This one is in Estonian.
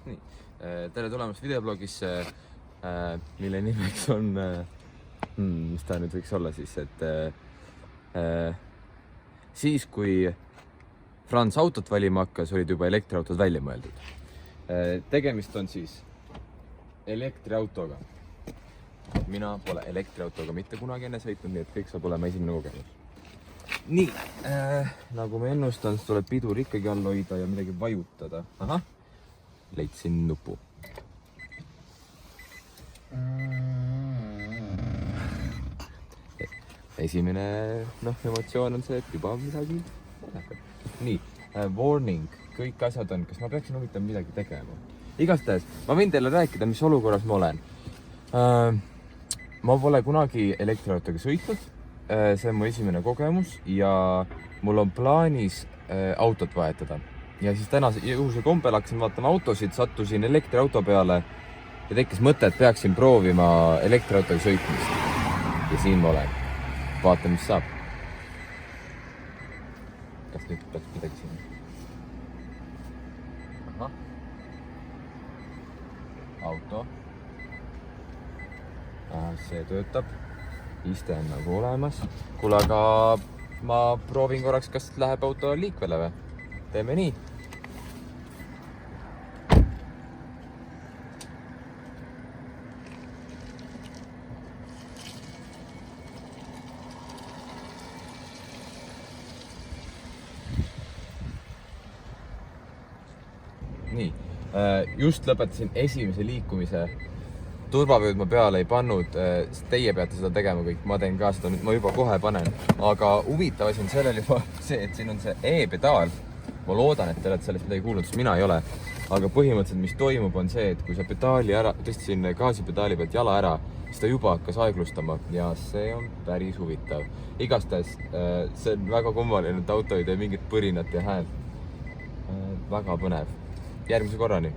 Nii, tere tulemast videoblogisse, mille nimeks on, mis ta nüüd võiks olla siis, et siis kui Franz autot valima hakkas, olid juba elektriautod välja mõeldud. Tegemist on siis elektriautoga. Mina pole elektriautoga mitte kunagi enne sõitnud, nii et kõik saab olema esimene kogemus. Nii, nagu ma ennustan, siis tuleb pidur ikkagi all hoida ja midagi vajutada. Ahah, leidsin nupu. Esimene emotsioon on see, et juba midagi hakkab. Nii, warning, kõik asjad on, kas ma peaksin huvitav midagi tegema? Igastahes, ma võin teile rääkida, mis olukorras ma olen. Ma pole kunagi elektriautoga sõitnud, see on mu esimene kogemus ja mul on plaanis autot vahetada. Ja siis täna juhuse kombel hakkasin vaatama autosid, sattusin elektriauto peale ja tekkis mõte, et peaksin proovima elektriautoga sõitmist. Ja siin ma olen. Vaata, mis saab. Kas nüüd peaks midagi siin? Ahah. Auto. See töötab. Iste on nagu olemas. Kuule, aga ma proovin korraks, kas läheb auto liikvele või? Teeme nii. Nii, just lõpetasin esimese liikumise. Turvavööd ma peale ei pannud, teie peate seda tegema kõik, ma teen ka seda, nüüd ma juba kohe panen. Aga huvitav asi on sellel juba see, et siin on see e-pedaal. Ma loodan, et te olete sellest midagi kuulnud, sest mina ei ole. Aga põhimõtteliselt, mis toimub, on see, et kui sa pedaali ära, tõstsin gaasipedaali pealt jala ära, siis ta juba hakkas aeglustama ja see on päris huvitav. Igastahes, see on väga kummaline, et auto ei tee mingit põrinat ja häält. Väga põnev. Järgmise korrani.